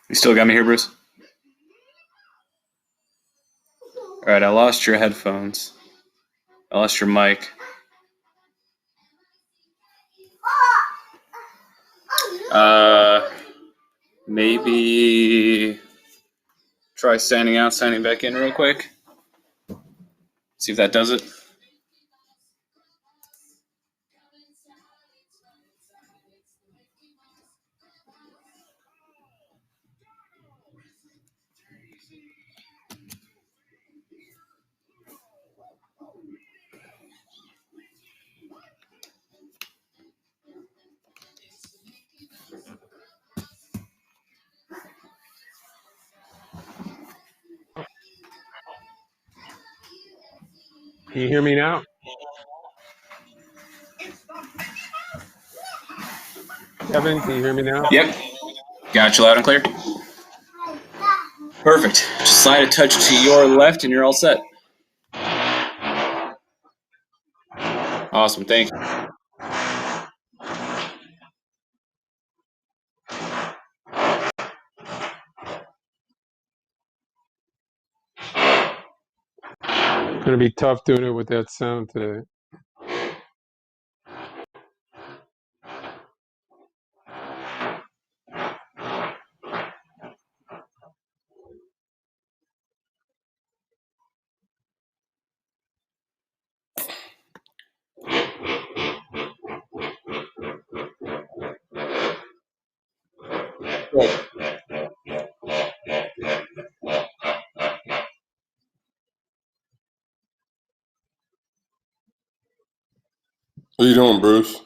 You still got me here, Bruce? All right, I lost your headphones. I lost your mic. Maybe try signing out, signing back in real quick. See if that does it. Can you hear me now? Kevin, can you hear me now? Yep. Got you loud and clear. Perfect. Just slide a touch to your left and you're all set. Awesome. Thank you. It's going to be tough doing it with that sound today. What are you doing, Bruce?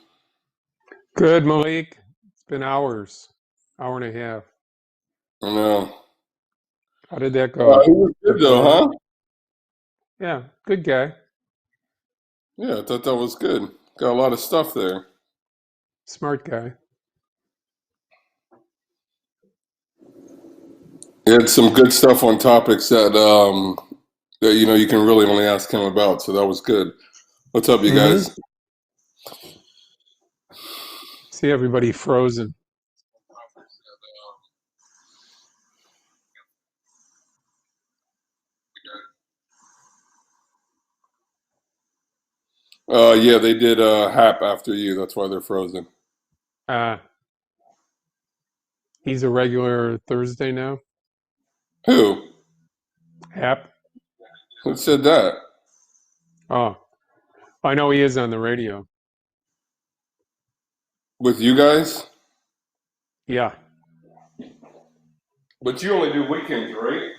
Good, Malik. It's been hours, hour and a half. I know. How did that go? He was good though, huh? Yeah, good guy. Yeah, I thought that was good. Got a lot of stuff there. Smart guy. He had some good stuff on topics that you can really only ask him about. So that was good. What's up, you guys? See everybody frozen. Yeah, they did Hap after you. That's why they're frozen. He's a regular Thursday now. Who? Hap. Who said that? Oh, I know he is on the radio. With you guys? Yeah. But you only do weekends, right?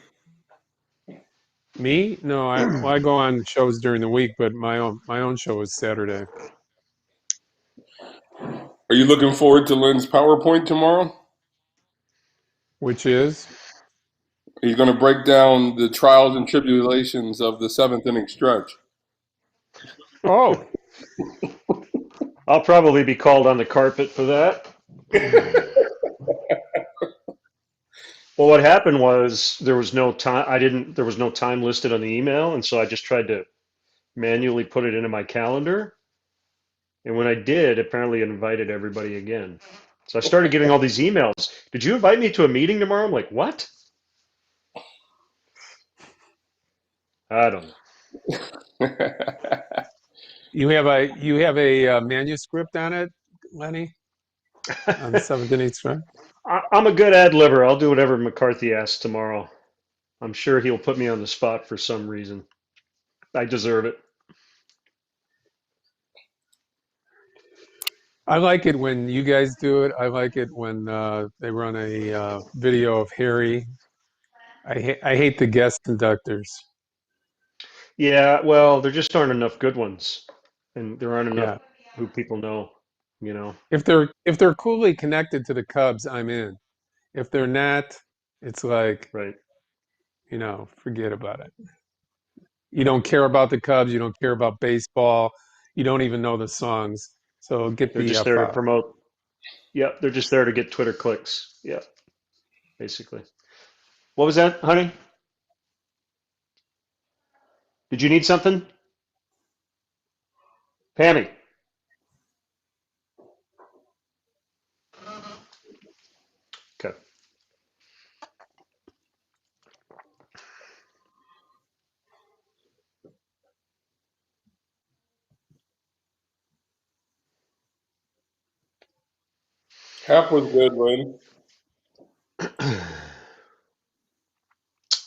Me? No, I go on shows during the week, but my own show is Saturday. Are you looking forward to Lynn's PowerPoint tomorrow? Which is? He's going to break down the trials and tribulations of the seventh inning stretch. Oh, I'll probably be called on the carpet for that. Well, what happened was there was no time. There was no time listed on the email, and so I just tried to manually put it into my calendar. And when I did, apparently it invited everybody again. So I started getting all these emails. Did you invite me to a meeting tomorrow? I'm like, what? I don't know. you have a manuscript on it, Lenny, on the seventh inning stretch. I'm a good ad libber. I'll do whatever McCarthy asks tomorrow. I'm sure he'll put me on the spot for some reason. I deserve it. I like it when you guys do it. I like it when they run a video of Harry. I hate the guest conductors. Yeah, well, there just aren't enough good ones, and there aren't enough Yeah. who people know. If they're coolly connected to the Cubs, I'm in. If they're not, it's like, Right. forget about it. You don't care about the Cubs. You don't care about baseball. You don't even know the songs. So get They're the just F there to out. promote. Yep, they're just there to get Twitter clicks. Yeah, basically. What was that, honey? Did you need something? Pammy. Okay. Hap was good, Lynn.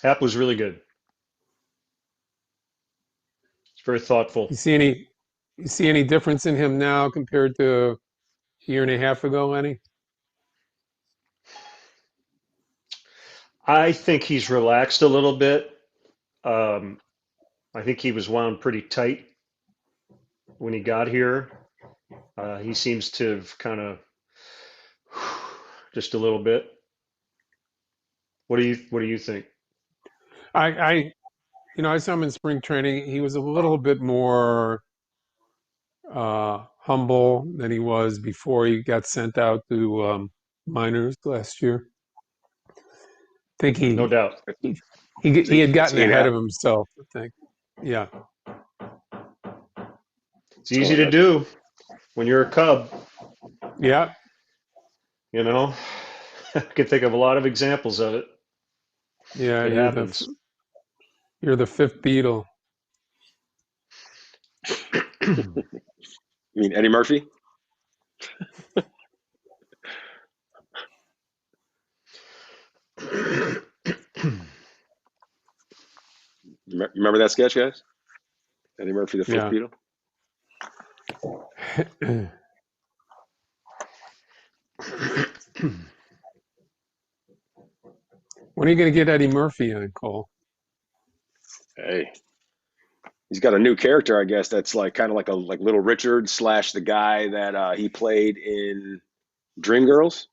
Hap was really good. It's very thoughtful. You see any difference in him now compared to a year and a half ago, Lenny? I think he's relaxed a little bit. I think he was wound pretty tight when he got here. He seems to have kind of just a little bit. What do you think? I I saw him in spring training. He was a little bit more humble than he was before he got sent out to minors last year. I think No doubt. he had gotten he and ahead Hap. of himself, I think. Yeah. It's easy to do when you're a Cub. Yeah. You know, I can think of a lot of examples of it. Yeah, It happens. you're the fifth Beatle. You mean Eddie Murphy? You remember that sketch, guys? Eddie Murphy, the fifth Yeah. Beatle? When are you going to get Eddie Murphy in, Cole? Hey. He's got a new character, I guess, that's like kind of like Little Richard / the guy that he played in Dreamgirls.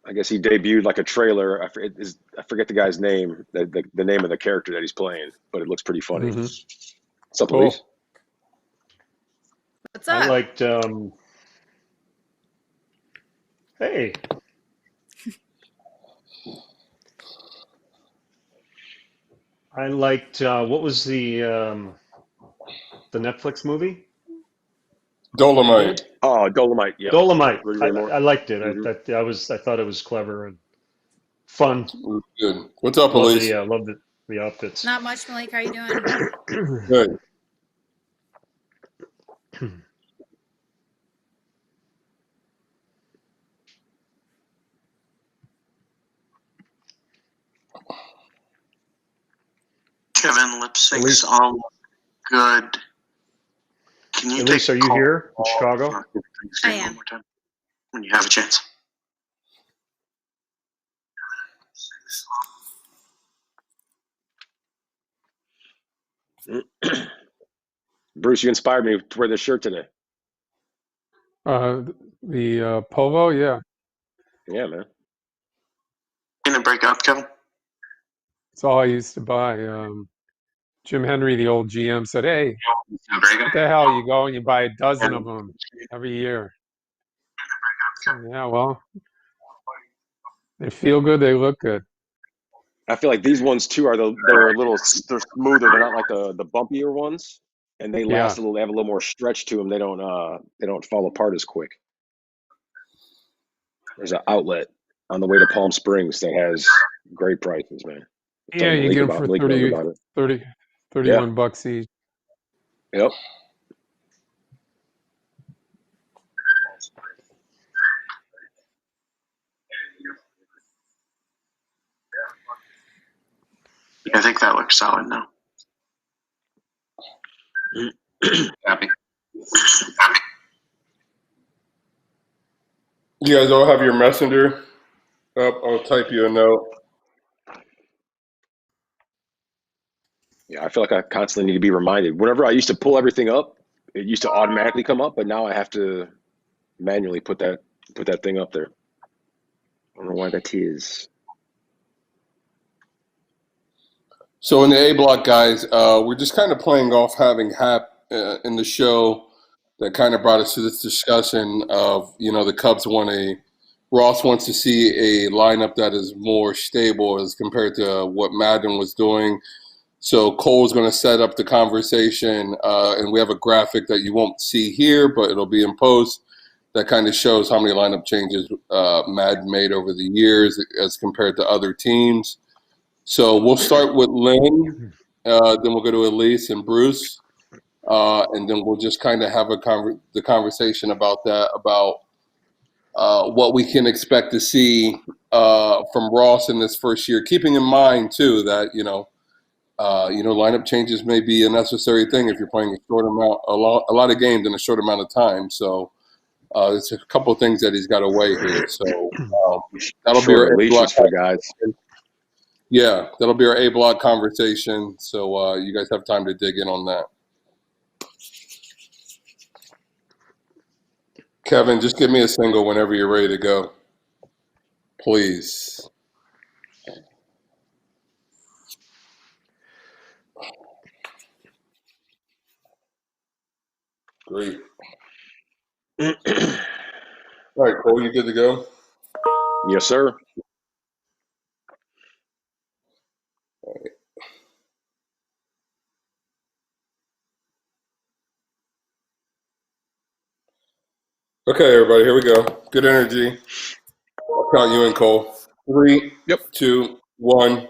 I guess he debuted like a trailer. I forget the guy's name, the name of the character that he's playing, but it looks pretty funny. Mhm. What's up, Cool. Elise? What's I up? liked. Hey. I liked. What was the Netflix movie? Dolomite. Oh, Dolomite. Yep. Dolomite. Rudy Ray Moore. I liked it. Mhm. I thought it was clever and fun. It was good. What's up, Loved Elise? loved the outfits. Not much, Malik. How you doing? Good. Kevin, lip syncs Elise- all good. Can you Elise, take are you call here in Chicago? for I one am. more time when you have a chance? Bruce, you inspired me to wear this shirt today. The Povo, yeah. Yeah, man. Gonna break up, Kevin? It's all I used to buy. Jim Henry, the old GM, said, "Hey, Gonna break what up? the hell? You go and you buy a dozen of them every year." Yeah, well, they feel good. They look good. I feel like these ones too they're they're smoother. They're not like the bumpier ones, and they Yeah. last a little. They have a little more stretch to them. They don't fall apart as quick. There's an outlet on the way to Palm Springs that has great prices, man. Yeah, you get them for Malik knows 30, about it. 30, 31 bucks each. Yep. I think that looks solid now. Happy. You guys all have your messenger up? I'll type you a note. Yeah, I feel like I constantly need to be reminded. Whenever I used to pull everything up, it used to automatically come up, but now I have to manually put that thing up there. I don't know why that is. So in the A block, guys, we're just kind of playing off having Hap in the show. That kind of brought us to this discussion of, the Cubs Ross wants to see a lineup that is more stable as compared to what Madden was doing. So Cole's going to set up the conversation, and we have a graphic that you won't see here, but it'll be in post that kind of shows how many lineup changes Madden made over the years as compared to other teams. So we'll start with Lynn, then we'll go to Elise and Bruce. And then we'll just kind of have the conversation about that, about what we can expect to see from Ross in this first year, keeping in mind too that lineup changes may be a necessary thing if you're playing a lot of games in a short amount of time. So there's a couple of things that he's got to weigh here. So that'll be our Shorter A block. leashes for guys. Yeah, that'll be our A block conversation. So you guys have time to dig in on that. Kevin, just give me a single whenever you're ready to go, please. Great. All right, Cole, you good to go? Yes, sir. Okay, everybody, here we go. Good energy. I'll count you in, Cole. 3, Yep. 2, 1.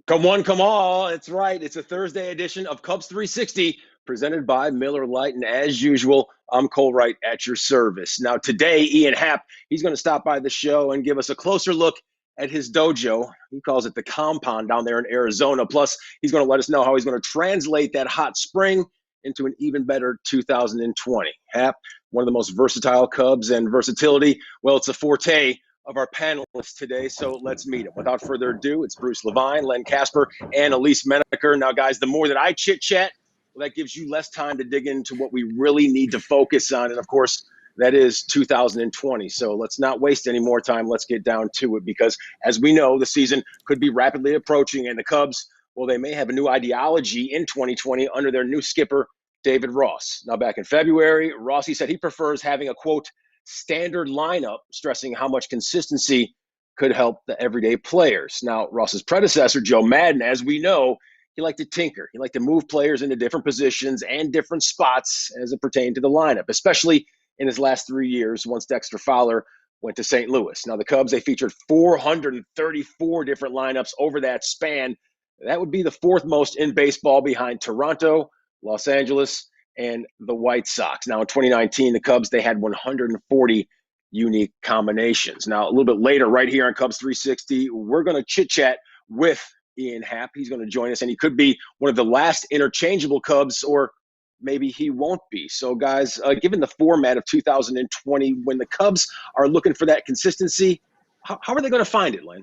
Come one, come all. That's right. It's a Thursday edition of Cubs 360 presented by Miller Lite. And as usual, I'm Cole Wright at your service. Now, today, Ian Happ, he's going to stop by the show and give us a closer look at his dojo. He calls it the compound down there in Arizona. Plus, he's going to let us know how he's going to translate that hot spring into an even better 2020. Happ, one of the most versatile Cubs, and versatility, well, it's a forte of our panelists today, so let's meet them. Without further ado, it's Bruce Levine, Len Casper, and Elise Menaker. Now, guys, the more that I chit-chat, well, that gives you less time to dig into what we really need to focus on, and of course, that is 2020. So let's not waste any more time. Let's get down to it, because as we know, the season could be rapidly approaching, and the Cubs, well, they may have a new ideology in 2020 under their new skipper, David Ross. Now, back in February, Rossi said he prefers having a, quote, standard lineup, stressing how much consistency could help the everyday players. Now, Ross's predecessor, Joe Madden, as we know, he liked to tinker. He liked to move players into different positions and different spots as it pertained to the lineup, especially in his last 3 years once Dexter Fowler went to St. Louis. Now, the Cubs, they featured 434 different lineups over that span. That would be the fourth most in baseball behind Toronto, Los Angeles, and the White Sox. Now, in 2019, the Cubs, they had 140 unique combinations. Now, a little bit later, right here on Cubs 360, we're going to chit-chat with Ian Happ. He's going to join us, and he could be one of the last interchangeable Cubs, or maybe he won't be. So, guys, given the format of 2020, when the Cubs are looking for that consistency, how are they going to find it, Len?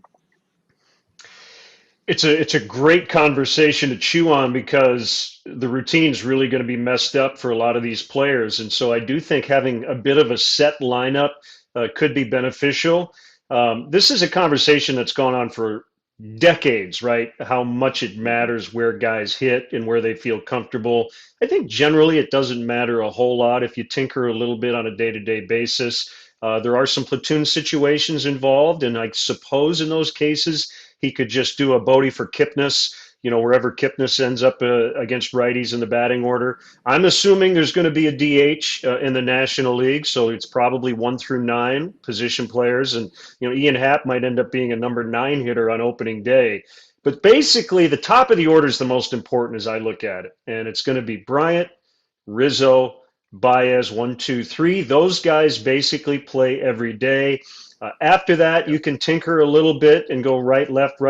It's a great conversation to chew on, because the routine's really going to be messed up for a lot of these players. And so I do think having a bit of a set lineup could be beneficial. This is a conversation that's gone on for decades, right? How much it matters where guys hit and where they feel comfortable. I think generally it doesn't matter a whole lot if you tinker a little bit on a day-to-day basis. There are some platoon situations involved, and I suppose in those cases he could just do a Bodie for Kipnis, wherever Kipnis ends up against righties in the batting order. I'm assuming there's going to be a DH in the National League, so it's probably 1 through 9 position players, and Ian Happ might end up being a number 9 hitter on opening day. But basically, the top of the order is the most important as I look at it, and it's going to be Bryant, Rizzo, Baez, 1, 2, 3. Those guys basically play every day. After that, you can tinker a little bit and go right, left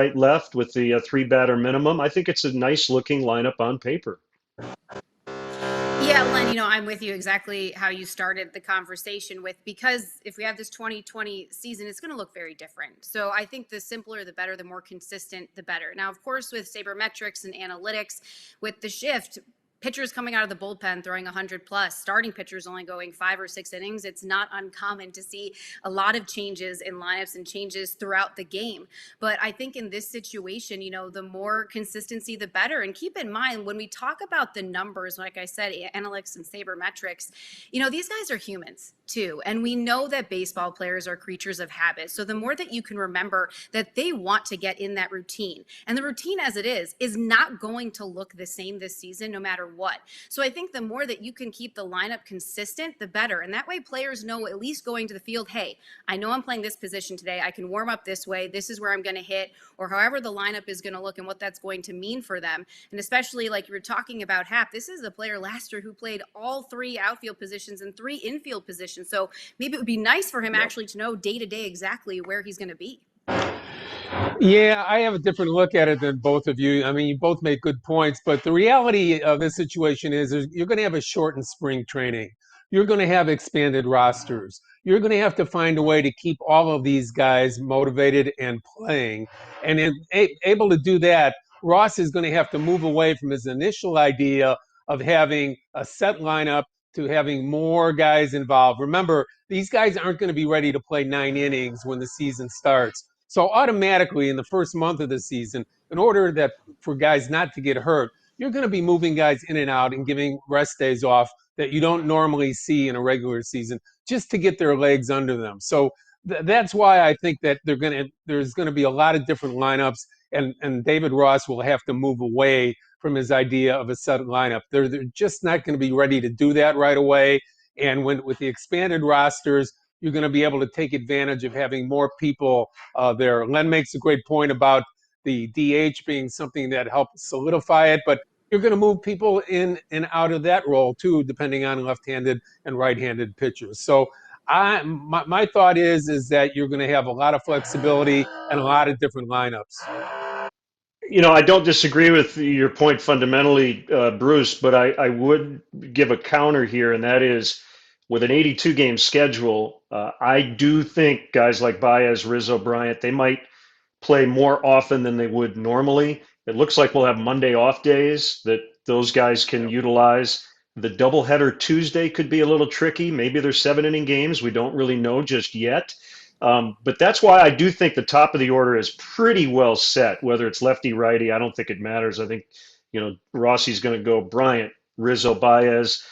with the 3-batter minimum. I think it's a nice looking lineup on paper. Yeah, Len, I'm with you exactly how you started the conversation with, because if we have this 2020 season, it's going to look very different. So I think the simpler, the better, the more consistent, the better. Now, of course, with sabermetrics and analytics, with the shift, pitchers coming out of the bullpen throwing 100 plus, starting pitchers only going 5 or 6 innings, it's not uncommon to see a lot of changes in lineups and changes throughout the game. But I think in this situation, the more consistency, the better. And keep in mind, when we talk about the numbers, like I said, analytics and sabermetrics, these guys are humans too. And we know that baseball players are creatures of habit. So the more that you can remember that they want to get in that routine, and the routine as it is not going to look the same this season, no matter what. So I think the more that you can keep the lineup consistent, the better. And that way players know, at least going to the field, hey, I know I'm playing this position today. I can warm up this way. This is where I'm going to hit, or however the lineup is going to look and what that's going to mean for them. And especially like you were talking about Happ, this is a player last year who played all 3 outfield positions and 3 infield positions situation. So maybe it would be nice for him Yep. actually to know day to day exactly where he's going to be. Yeah, I have a different look at it than both of you. I mean, you both make good points, but the reality of this situation is you're going to have a shortened spring training. You're going to have expanded rosters. You're going to have to find a way to keep all of these guys motivated and playing. And able to do that, Ross is going to have to move away from his initial idea of having a set lineup to having more guys involved. Remember, these guys aren't going to be ready to play 9 innings when the season starts. So automatically in the first month of the season, in order that for guys not to get hurt, you're going to be moving guys in and out and giving rest days off that you don't normally see in a regular season just to get their legs under them. So that's why I think that there's going to be a lot of different lineups, and David Ross will have to move away from his idea of a set lineup. They're just not going to be ready to do that right away. And with the expanded rosters, you're going to be able to take advantage of having more people there. Len makes a great point about the DH being something that helps solidify it, but you're going to move people in and out of that role too, depending on left-handed and right-handed pitchers. So my thought is that you're going to have a lot of flexibility and a lot of different lineups. I don't disagree with your point fundamentally, Bruce, but I would give a counter here, and that is with an 82 game schedule, I do think guys like Baez, Rizzo, Bryant, they might play more often than they would normally. It looks like we'll have Monday off days that those guys can utilize. The doubleheader Tuesday could be a little tricky. Maybe there's 7 inning games. We don't really know just yet. But that's why I do think the top of the order is pretty well set, whether it's lefty, righty. I don't think it matters. I think, Rossi's going to go Bryant, Rizzo, Baez.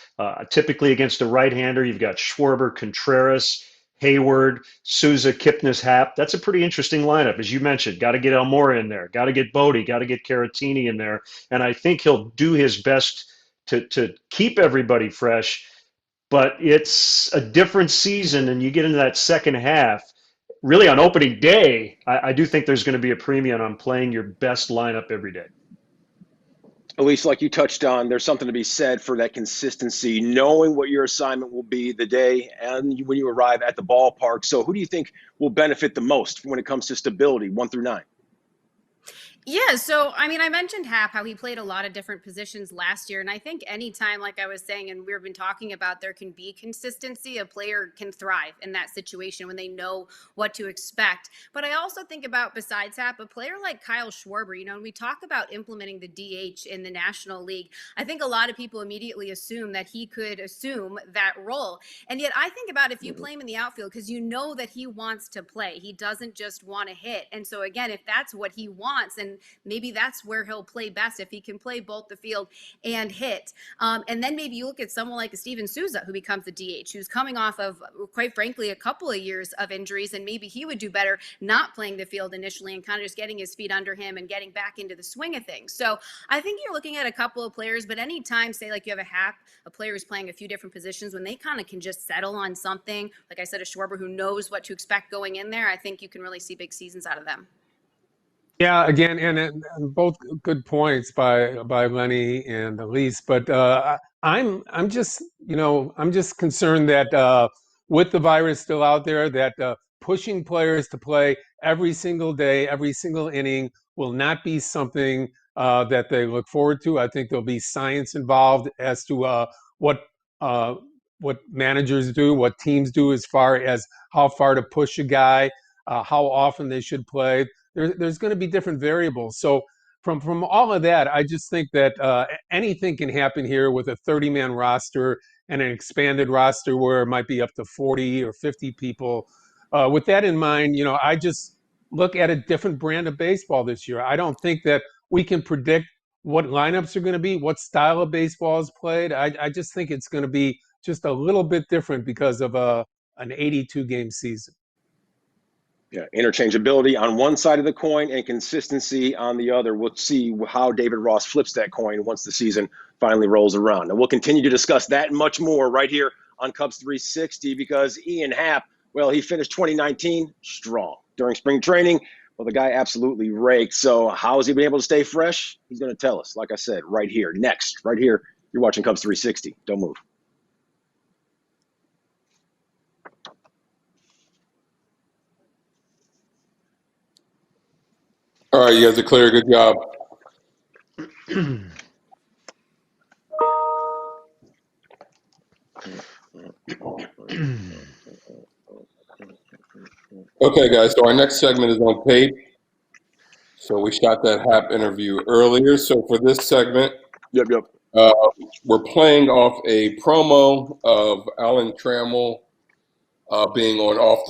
Typically against a right-hander, you've got Schwarber, Contreras, Hayward, Souza, Kipnis, Happ. That's a pretty interesting lineup, as you mentioned. Got to get Almora in there. Got to get Bodie. Got to get Caratini in there. And I think he'll do his best to keep everybody fresh. But it's a different season, and you get into that second half. Really, on opening day, I do think there's going to be a premium on playing your best lineup every day. Elise, like you touched on, there's something to be said for that consistency, knowing what your assignment will be the day and when you arrive at the ballpark. So who do you think will benefit the most when it comes to stability, 1 through 9? Yeah, so I mean, I mentioned Hap, how he played a lot of different positions last year. And I think anytime, like I was saying, and we've been talking about, there can be consistency, a player can thrive in that situation when they know what to expect. But I also think about, besides Hap, a player like Kyle Schwarber. When we talk about implementing the DH in the National League, I think a lot of people immediately assume that he could assume that role. And yet I think about if you play him in the outfield, because you know that he wants to play. He doesn't just want to hit. And so again, if that's what he wants, and maybe that's where he'll play best, if he can play both the field and hit. And then maybe you look at someone like a Steven Souza, who becomes the DH, who's coming off of, quite frankly, a couple of years of injuries, and maybe he would do better not playing the field initially and kind of just getting his feet under him and getting back into the swing of things. So I think you're looking at a couple of players, but anytime, say, like you have a Hap, a player who's playing a few different positions, when they kind of can just settle on something, like I said, a Schwarber who knows what to expect going in there, I think you can really see big seasons out of them. Yeah, again, and both good points by Lenny and Elise. But I'm just I'm just concerned that with the virus still out there, that pushing players to play every single day, every single inning will not be something that they look forward to. I think there'll be science involved as to what managers do, what teams do, as far as how far to push a guy, how often they should play. There's going to be different variables. So from all of that, I just think that anything can happen here with a 30-man roster and an expanded roster where it might be up to 40 or 50 people. With that in mind, I just look at a different brand of baseball this year. I don't think that we can predict what lineups are going to be, what style of baseball is played. I just think it's going to be just a little bit different because of an 82-game season. Yeah, interchangeability on one side of the coin and consistency on the other. We'll see how David Ross flips that coin once the season finally rolls around. And we'll continue to discuss that and much more right here on Cubs 360, because Ian Happ, well, he finished 2019 strong during spring training. Well, the guy absolutely raked. So how has he been able to stay fresh? He's going to tell us, like I said, right here, next, right here. You're watching Cubs 360. Don't move. All right, you guys are clear. Good job. Okay, guys, so our next segment is on tape. So we shot that Hap interview earlier. So for this segment, Yep. we're playing off a promo of Alan Trammell being on off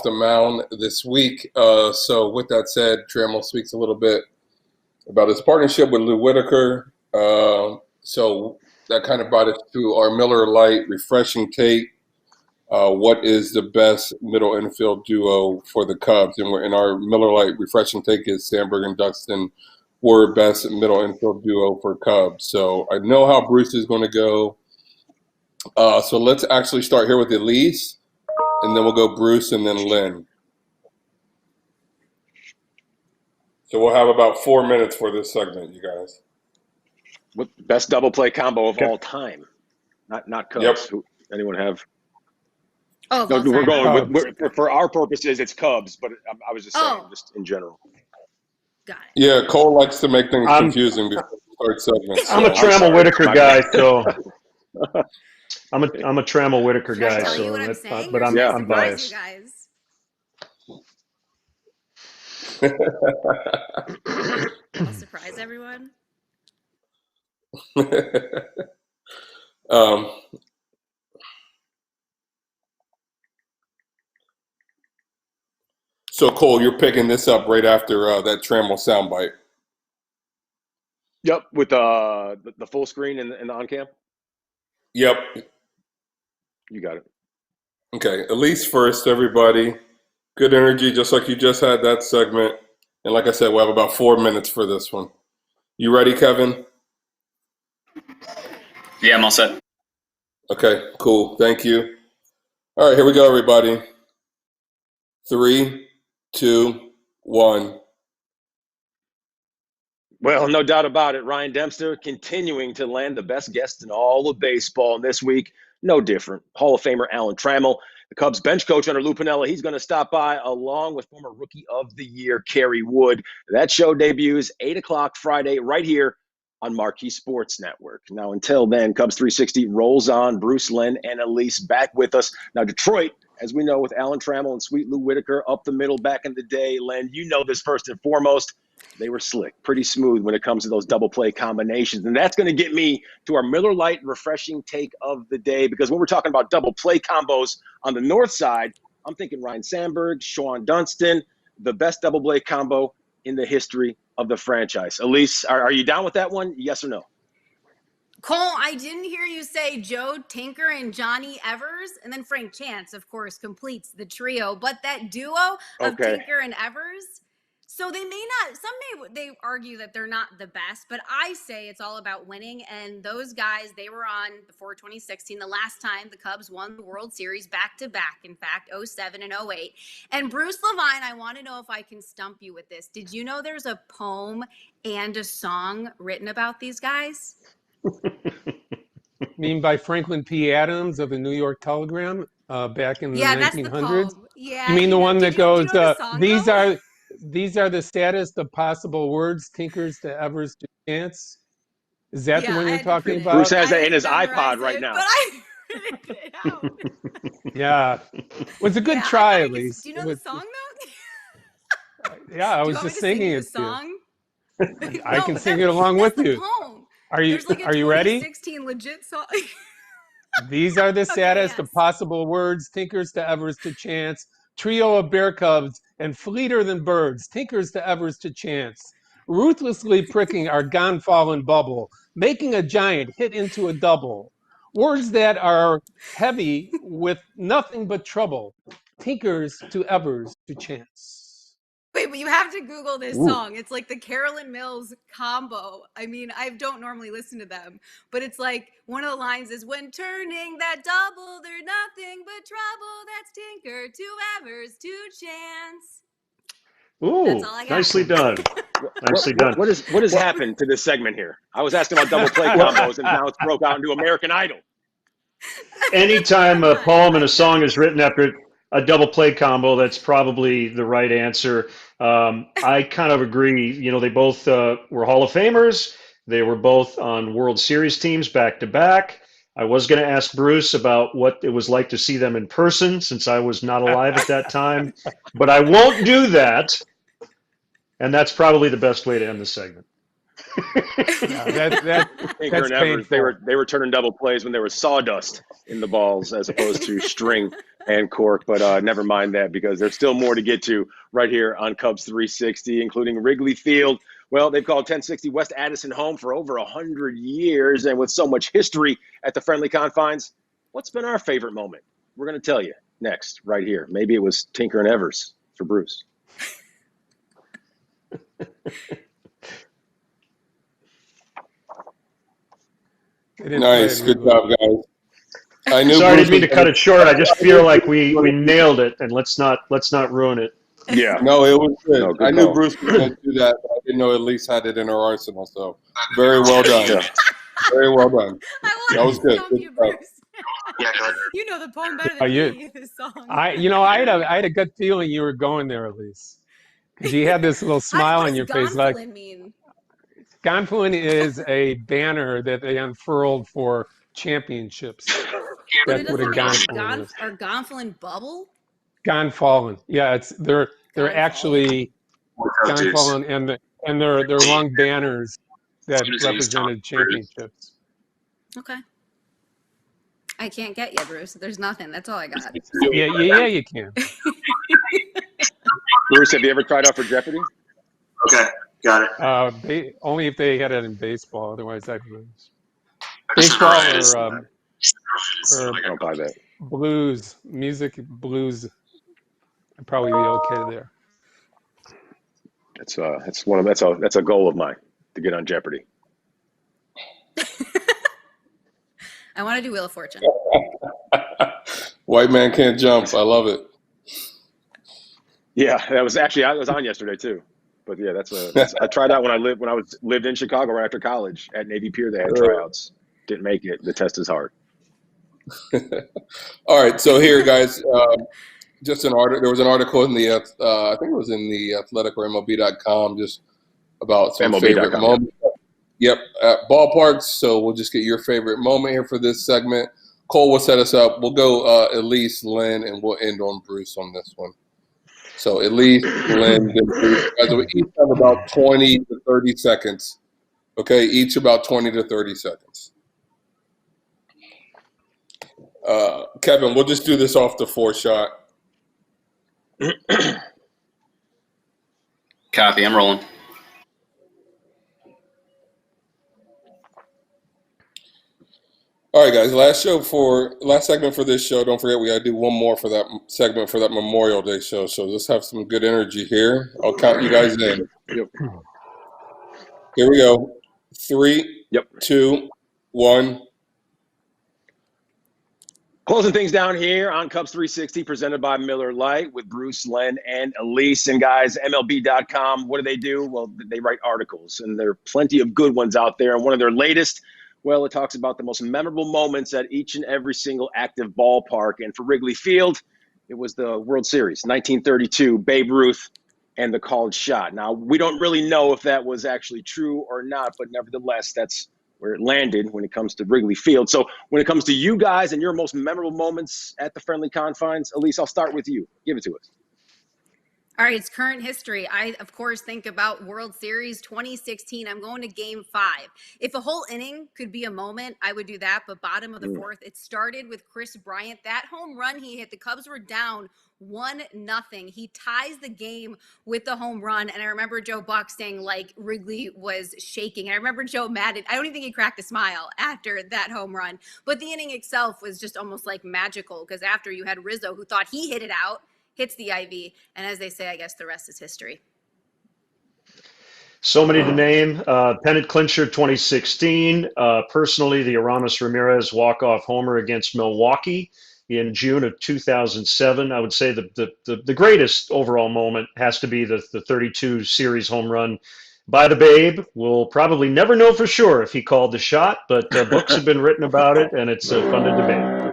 the mound this week. So with that said, Trammell speaks a little bit about his partnership with Lou Whitaker. So that kind of brought us to our Miller Lite refreshing take. What is the best middle infield duo for the Cubs? And we're in our Miller Lite refreshing take is Sandberg and Duxton were best middle infield duo for Cubs. So I know how Bruce is going to go. So let's actually start here with Elise, and then we'll go Bruce and then Lynn. So we'll have about 4 minutes for this segment, you guys. What best double play combo of Okay. all time? Not Cubs. Yep. Anyone have? Oh, No, we're going Cubs. for our purposes. It's Cubs, but I was just saying, Oh. just in general. Got it. Yeah, Cole likes to make things I'm- confusing before we start segments. I'm a so- Trammell Whitaker My guy, bad. so I'm a Trammell Whitaker Should I guy. tell you So what I'm that's saying? but or I'm should I I'm surprise biased. you guys? I'll surprise everyone. um, so Cole, you're picking this up right after that Trammell soundbite. Yep, with the full screen and the on cam. Yep. You got it. Okay, Elise first, everybody. Good energy, just like you just had that segment. And like I said, we'll have about 4 minutes for this one. You ready, Kevin? Yeah, I'm all set. Okay, cool. Thank you. All right, here we go, everybody. 3, 2, 1. Well, no doubt about it. Ryan Dempster continuing to land the best guest in all of baseball. And this week, no different. Hall of Famer Alan Trammell, the Cubs bench coach under Lou Piniella. He's going to stop by along with former Rookie of the Year, Kerry Wood. That show debuts 8 o'clock Friday right here on Marquee Sports Network. Now, until then, Cubs 360 rolls on. Bruce, Lynn, and Elise back with us. Now, Detroit, as we know, with Alan Trammell and Sweet Lou Whitaker up the middle back in the day. Len, you know this first and foremost. They were slick, pretty smooth when it comes to those double play combinations. And that's going to get me to our Miller Lite refreshing take of the day, because when we're talking about double play combos on the north side, I'm thinking Ryan Sandberg, Sean Dunston, the best double play combo in the history of the franchise. Elise, are you down with that one? Yes or no? Cole, I didn't hear you say Joe Tinker and Johnny Evers, and then Frank Chance, of course, completes the trio. But that duo of Okay. Tinker and Evers, so they may not, they argue that they're not the best, but I say it's all about winning. And those guys, they were on before 2016, the last time the Cubs won the World Series back to back, in fact, 07 and 08. And Bruce Levine, I want to know if I can stump you with this. Did you know there's a poem and a song written about these guys? I mean, by Franklin P. Adams of the New York Telegram back in the That's 1900s. the poem. Yeah. You mean the one that goes, do you know the song, these though? these are the saddest of possible words, tinkers to Evers to chance. Is that the one I you're had to talking print it. about? Bruce has I that in his didn't memorize iPod right it, now. But I printed it out. Yeah. It was a good Yeah, I try, thought I at could- least. Do you know It the was- song, though? Yeah, I Do you was want me just to sing singing you it the to you. song? I No, can but sing that's- it along that's with the you. poem. Are you There's like a are you ready? 2016 legit song. These are the saddest yes. of possible words, tinkers to Evers to chance. Trio of bear cubs and fleeter than birds, tinkers to Evers to chance. Ruthlessly pricking our gone fallen bubble, making a giant hit into a double. Words that are heavy with nothing but trouble, tinkers to Evers to chance. Wait, but you have to Google this Ooh. song. It's like the Carolyn Mills combo. I mean, I don't normally listen to them, but it's like one of the lines is, when turning that double, they're nothing but trouble. That's Tinker to Evers to Chance. Ooh, That's all I got. nicely done. Nicely done. What has happened to this segment here? I was asking about double play combos, and now it's broke out into American Idol. Anytime a poem and a song is written after a double play combo. That's probably the right answer. I kind of agree. You know, they both were Hall of Famers. They were both on World Series teams back to back. I was going to ask Bruce about what it was like to see them in person since I was not alive at that time, but I won't do that. And that's probably the best way to end the segment. Tinker and Evers, they were turning double plays when there was sawdust in the balls as opposed to string and cork. But never mind that, because there's still more to get to right here on Cubs 360, including Wrigley Field. Well, they've called 1060 West Addison home for over 100 years, and with so much history at the friendly confines, what's been our favorite moment? We're going to tell you next, right here. Maybe it was Tinker and Evers for Bruce. Nice, good job, guys. I knew. Sorry, I didn't mean to cut it short. I just feel like we nailed it, and let's not ruin it. Yeah. No, it was good. No, good I knew call. Bruce was going to do that, but I didn't know at least had it in her arsenal. So very well done. Yeah. Very well done. That was good. Good You, job. Bruce. Yeah, go ahead. You know the poem better than me. This song. I had a gut feeling you were going there, Elise, because you had this little smile on your face. Like, mean? Gonfalon is a banner that they unfurled for championships. That's what a Gonfalon is. Or Gonfalon bubble? Gonfalon. Yeah, they're Gonfalon. actually Gonfalon, and they're long banners that represented championships. Okay. I can't get you, Bruce. There's nothing. That's all I got. Yeah, you can. Bruce, have you ever tried out for Jeopardy? Okay, got it. Only if they had it in baseball. Otherwise, I'd lose. Baseball or I don't buy that. blues, blues. I'd probably be okay there. That's a goal of mine, to get on Jeopardy. I want to do Wheel of Fortune. White man can't jump. I love it. Yeah, I was on yesterday too. But yeah, I tried out when I lived in Chicago right after college at Navy Pier. They had tryouts. Didn't make it. The test is hard. All right, so here, guys, just an article. There was an article in the I think it was in the Athletic or MLB.com, just about some favorite moments. Yep, at ballparks. So we'll just get your favorite moment here for this segment. Cole will set us up. We'll go Elise, Lynn, and we'll end on Bruce on this one. So Elise, Lynn, and Bruce. Guys, we each have about 20 to 30 seconds. Okay, each about 20 to 30 seconds. Kevin, we'll just do this off the 4-shot. Copy, I'm rolling. All right, guys. Last segment for this show. Don't forget, we got to do one more for that segment for that Memorial Day show. So let's have some good energy here. I'll count you guys in. Yep. Here we go. 3, Yep. 2, 1. Closing things down here on Cubs 360, presented by Miller Lite with Bruce, Len, and Elise. And guys, MLB.com, what do? Well, they write articles, and there are plenty of good ones out there. And one of their latest, well, it talks about the most memorable moments at each and every single active ballpark. And for Wrigley Field, it was the World Series, 1932, Babe Ruth and the called shot. Now, we don't really know if that was actually true or not, but nevertheless, that's where it landed when it comes to Wrigley Field. So when it comes to you guys and your most memorable moments at the friendly confines, Elise, I'll start with you. Give it to us. All right, it's current history. I, of course, think about World Series 2016. I'm going to Game 5. If a whole inning could be a moment, I would do that. But bottom of the fourth, it started with Chris Bryant. That home run he hit, the Cubs were down 1-0. He ties the game with the home run. And I remember Joe Buck saying, like, Wrigley was shaking. And I remember Joe Madden. I don't even think he cracked a smile after that home run. But the inning itself was just almost like magical, because after you had Rizzo, who thought he hit it out, hits the IV, and as they say, I guess the rest is history. So many to name. Pennant clincher 2016. Personally, the Aramis Ramirez walk-off homer against Milwaukee in June of 2007. I would say the greatest overall moment has to be the 32 series home run by the Babe. We'll probably never know for sure if he called the shot, but books have been written about it, and it's fun to debate.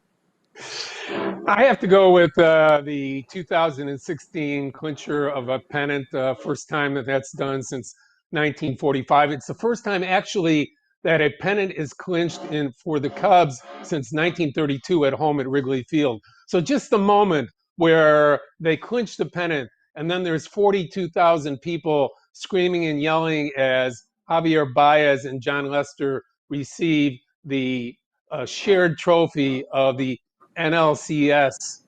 I have to go with the 2016 clincher of a pennant. First time that's done since 1945. It's the first time actually that a pennant is clinched in for the Cubs since 1932 at home at Wrigley Field. So just the moment where they clinch the pennant, and then there's 42,000 people screaming and yelling as Javier Baez and John Lester receive the shared trophy of the NLCS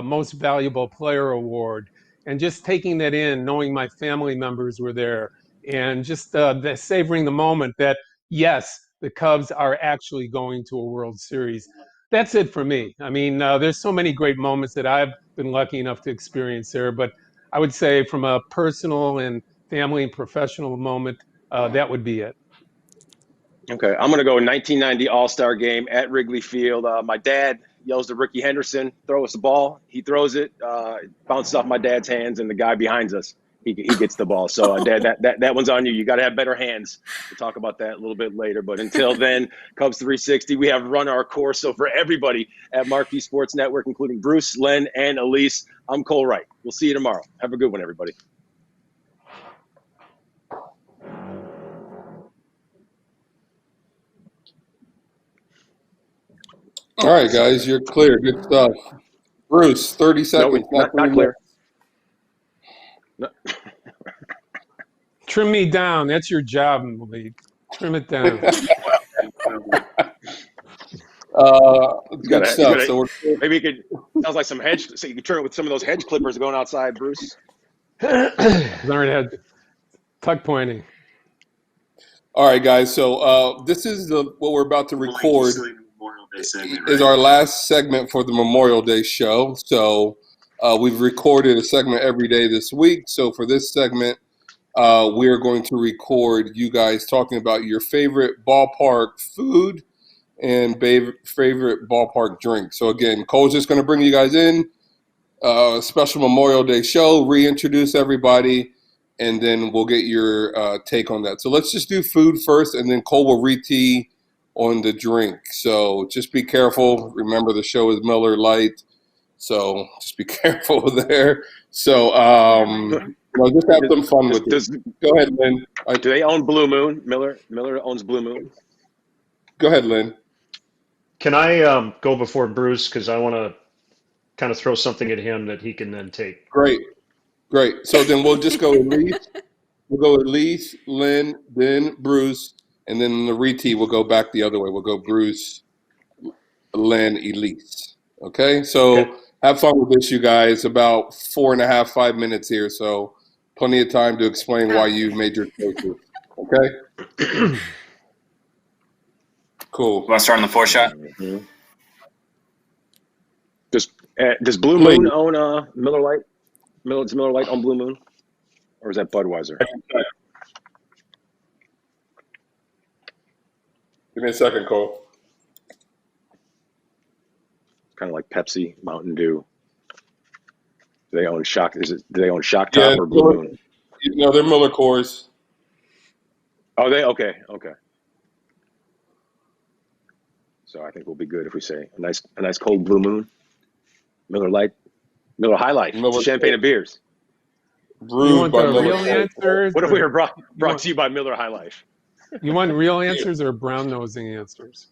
Most Valuable Player Award, and just taking that in, knowing my family members were there, and just savoring the moment that yes, the Cubs are actually going to a World Series. That's it for me. I mean, there's so many great moments that I've been lucky enough to experience there, but I would say from a personal and family and professional moment, that would be it. Okay, I'm gonna go 1990 All-Star Game at Wrigley Field. My dad yells to Ricky Henderson, "Throw us the ball." He throws it, bounces off my dad's hands, and the guy behind us, he gets the ball. So, Dad, that one's on you. You got to have better hands. We'll talk about that a little bit later. But until then, Cubs 360, we have run our course. So for everybody at Marquee Sports Network, including Bruce, Len, and Elise, I'm Cole Wright. We'll see you tomorrow. Have a good one, everybody. All right, guys, you're clear. Good stuff. Bruce, 30 seconds. No, not clear. No. Trim me down. That's your job, Malik. Trim it down. Good stuff. So maybe you could. Sounds like some hedge. So you could turn it with some of those hedge clippers going outside, Bruce. Already had tuck pointing. All right, guys. So this is what we're about to record. Is our last segment for the Memorial Day show. So we've recorded a segment every day this week. So for this segment, we're going to record you guys talking about your favorite ballpark food and favorite ballpark drink. So again, Cole's just going to bring you guys in, special Memorial Day show, reintroduce everybody, and then we'll get your take on that. So let's just do food first, and then Cole will re-tee on the drink. So just be careful. Remember, the show is Miller Lite, so just be careful there. So just have some fun with it. Go ahead, Lynn. Do they own Blue Moon? Miller owns Blue Moon. Go ahead, Lynn. Can I go before Bruce, because I want to kind of throw something at him that he can then take? Great. So then we'll just go Elise. We'll go Elise, Lynn, then Bruce, and then the re-tee we'll go back the other way. We'll go Bruce, Lynn, Elise. Okay? So have fun with this, you guys. About 4.5, 5 minutes here, so plenty of time to explain why you made your choices. Okay? Cool. You want to start on the 4-shot? Mm-hmm. Does Blue Moon own Miller Lite? Does Miller Lite own Blue Moon? Or is that Budweiser? Give me a second, Cole. Kind of like Pepsi, Mountain Dew. Do they own Shock? Do they own Shock Top or Blue Moon? No, they're Miller Coors. Oh, they okay. So I think we'll be good if we say a nice cold Blue Moon, Miller Lite, Miller High Life, champagne of beers. You want the real answers? What if we were brought to you by Miller High Life? You want real answers or brown nosing answers?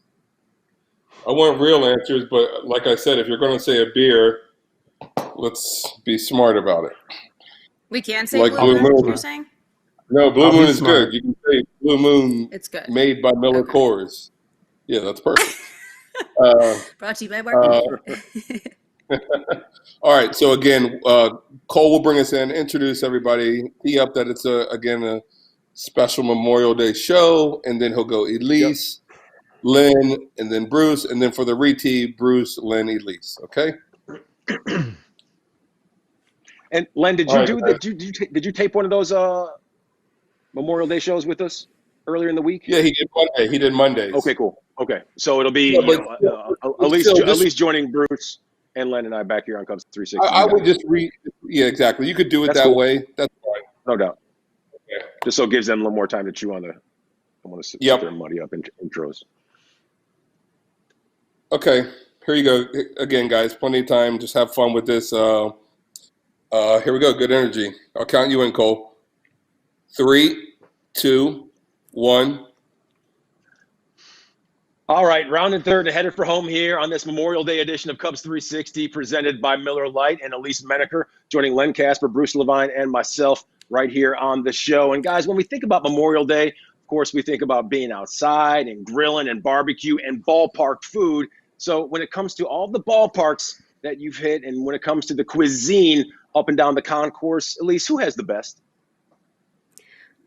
I want real answers, but like I said, if you're going to say a beer, let's be smart about it. We can say like Blue Moon, you're saying? No, Blue Moon is good. You can say Blue Moon. It's good. Made by Miller Coors. Yeah, that's perfect. Brought to you by Marquee. All right. So again, Cole will bring us in, introduce everybody, tee up that it's a special Memorial Day show, and then he'll go Elise, Lynn, and then Bruce, and then for the re-tee, Bruce, Lynn, Elise. Okay. And Len, did you tape one of those Memorial Day shows with us earlier in the week? Yeah, he did Monday. He did Mondays. Okay, cool. Okay, so it'll be at least joining Bruce and Len and I back here on Cubs 360. I would just yeah, exactly. You could do it that way. That's fine. No doubt. Okay. Just so it gives them a little more time to chew on I want to sit there and muddy up intros. Okay, Here you go. Again, guys, plenty of time. Just have fun with this. Here we go. Good energy. I'll count you in, Cole. 3, 2, 1. All right, round and third and headed for home here on this Memorial Day edition of Cubs 360 presented by Miller Lite and Elise Menaker, joining Len Casper, Bruce Levine, and myself right here on the show. And guys, when we think about Memorial Day, of course, we think about being outside and grilling and barbecue and ballpark food. So when it comes to all the ballparks that you've hit and when it comes to the cuisine up and down the concourse, Elise, who has the best?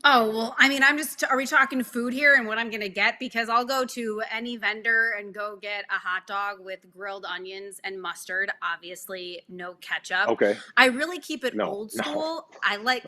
Oh, well, I mean, are we talking food here and what I'm going to get? Because I'll go to any vendor and go get a hot dog with grilled onions and mustard. Obviously, no ketchup. Okay. I really keep it No, old no. school. I like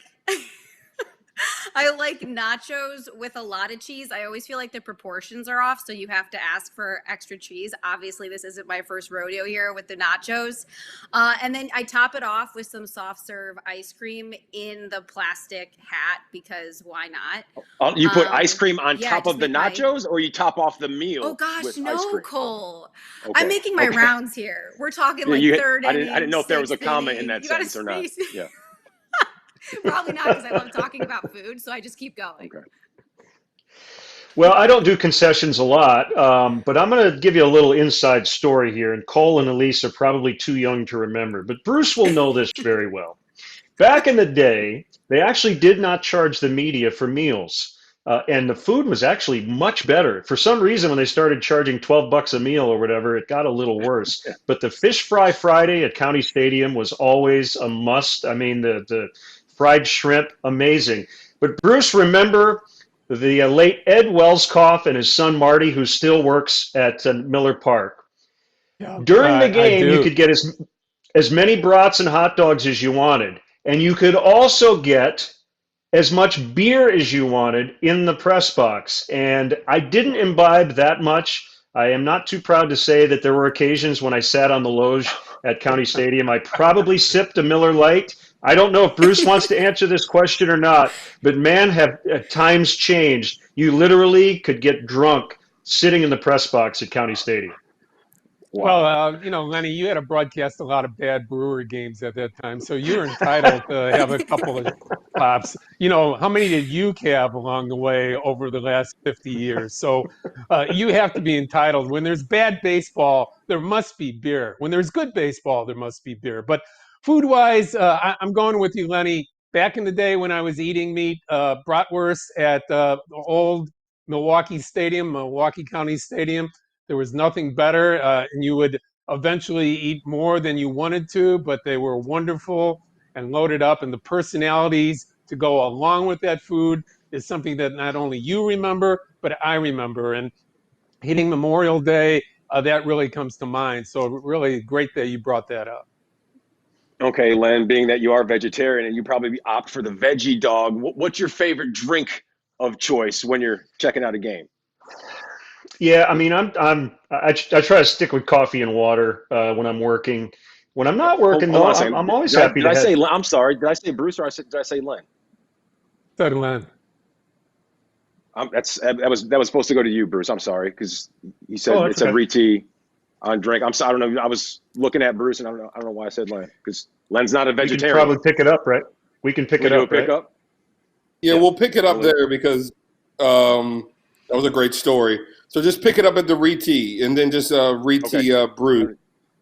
I like nachos with a lot of cheese. I always feel like the proportions are off, so you have to ask for extra cheese. Obviously, this isn't my first rodeo here with the nachos. And then I top it off with some soft serve ice cream in the plastic hat because why not? You put ice cream on yeah, top just of the make my- nachos, or you top off the meal? Oh gosh, with ice no, cream? Cole. Okay, I'm making my okay. rounds here. We're talking like Yeah, third I inning. didn't know if there was a sixth comma in inning. that You gotta sentence or not. space- Yeah. Probably not because I love talking about food, so I just keep going. Okay. Well, I don't do concessions a lot, but I'm going to give you a little inside story here. And Cole and Elise are probably too young to remember, but Bruce will know this very well. Back in the day, they actually did not charge the media for meals. And the food was actually much better. For some reason, when they started charging $12 a meal or whatever, it got a little worse. But the Fish Fry Friday at County Stadium was always a must. I mean, the fried shrimp, amazing. But Bruce, remember the late Ed Wellskoff and his son Marty, who still works at Miller Park. Yeah, During the game, do. you could get as many brats and hot dogs as you wanted. And you could also get as much beer as you wanted in the press box. And I didn't imbibe that much. I am not too proud to say that there were occasions when I sat on the loge at County Stadium. I probably sipped a Miller Lite. I don't know if Bruce wants to answer this question or not, but man, have times changed. You literally could get drunk sitting in the press box at County Stadium. Well, Lenny, you had to broadcast a lot of bad Brewer games at that time, so you're entitled to have a couple of pops. How many did you have along the way over the last 50 years? So you have to be entitled. When there's bad baseball, there must be beer. When there's good baseball, there must be beer. But food-wise, I'm going with you, Lenny. Back in the day when I was eating meat, bratwurst at the old Milwaukee County Stadium, there was nothing better, and you would eventually eat more than you wanted to, but they were wonderful and loaded up. And the personalities to go along with that food is something that not only you remember, but I remember. And hitting Memorial Day, that really comes to mind. So really great that you brought that up. Okay, Len, being that you are vegetarian and you probably opt for the veggie dog, what's your favorite drink of choice when you're checking out a game? Yeah, I mean, I try to stick with coffee and water when I'm working. When I'm not working, Hold though, on a second. I'm always Did happy I to say? have. I'm sorry. Did I say Bruce or did I say Len? Said Len. That was supposed to go to you, Bruce. I'm sorry because you said Oh, it that's said okay. Reti on drink. I'm sorry. I don't know. I was looking at Bruce and I don't know why I said Len because Len's not a We can vegetarian. probably pick it up, right? We can pick Can we it do up, a right? pickup? Yeah, Yeah. we'll pick it up Totally. there because that was a great story. So just pick it up at the Reti and then just Reti Bruce.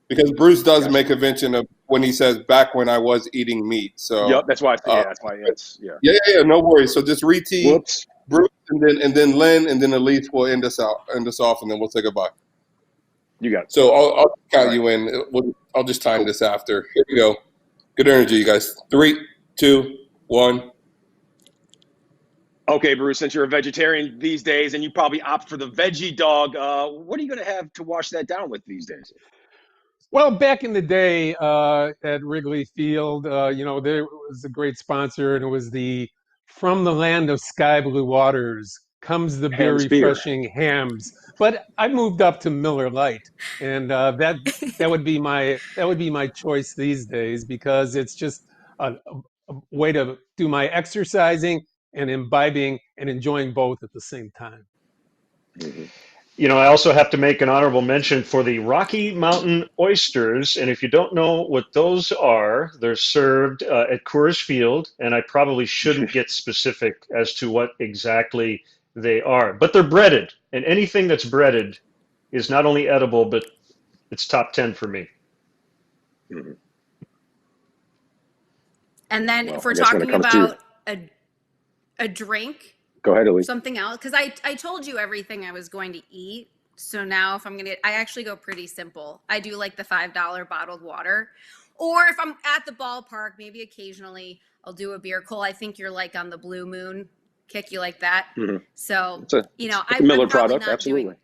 Because Bruce does make a mention of when he says back when I was eating meat. So Yep, that's why. That's why. Yeah. Yeah, no worries. So just Reti, Whoops. Bruce, and then Len, and then Elise will end us off, and then we'll say goodbye. You got it. So I'll count All you in. I'll just time this after. Here we go. Good energy, you guys. 3, 2, 1. Okay, Bruce, since you're a vegetarian these days and you probably opt for the veggie dog, what are you going to have to wash that down with these days? Well, back in the day at Wrigley Field, there was a great sponsor, and it was From the Land of Sky Blue Waters Comes the Beer Ham's Beer. Refreshing Hams. But I moved up to Miller Lite, and that would be my choice these days because it's just a way to do my exercising and imbibing and enjoying both at the same time. Mm-hmm. I also have to make an honorable mention for the Rocky Mountain oysters. And if you don't know what those are, they're served at Coors Field. And I probably shouldn't get specific as to what exactly they are, but they're breaded. And anything that's breaded is not only edible, but it's top 10 for me. Mhm. And then Well, if we're I guess when it talking comes to about a drink, go ahead, Elise. something else, because I told you everything I was going to eat. So now if I'm going to, I actually go pretty simple. I do like the $5 bottled water. Or if I'm at the ballpark, maybe occasionally I'll do a beer. Cole, I think you're like on the Blue Moon kick. You like that? Mhm. So, It's a Miller I'm probably product, not absolutely.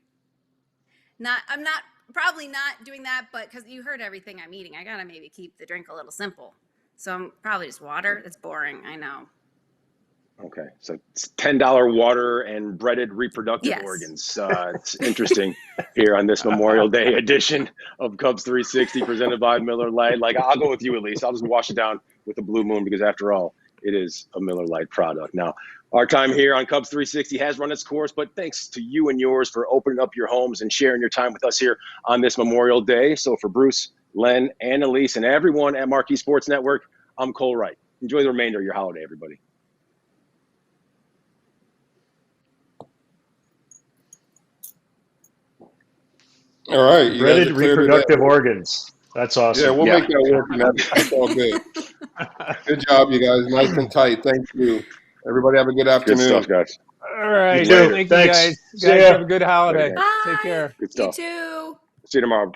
I'm not probably not doing that, but because you heard everything I'm eating, I got to maybe keep the drink a little simple. So I'm probably just water. It's boring. I know. Okay, so it's $10 water and breaded reproductive Yes. organs. It's interesting here on this Memorial Day edition of Cubs 360 presented by Miller Lite. Like, I'll go with you, Elise. I'll just wash it down with the Blue Moon because, after all, it is a Miller Lite product. Now, our time here on Cubs 360 has run its course, but thanks to you and yours for opening up your homes and sharing your time with us here on this Memorial Day. So for Bruce, Len, and Elise, and everyone at Marquee Sports Network, I'm Cole Wright. Enjoy the remainder of your holiday, everybody. All right, you guys Breaded are clear reproductive today. organs. That's awesome. Yeah, we'll Yeah. make that work. That's all good. Good job, you guys. Nice and tight. Thank you. Everybody have a good afternoon. Good stuff, guys. All right. You too. Thank you, Thanks. guys. See Guys, ya. have a good holiday. Later, guys. Bye. Take care. Good You stuff. too. See you tomorrow.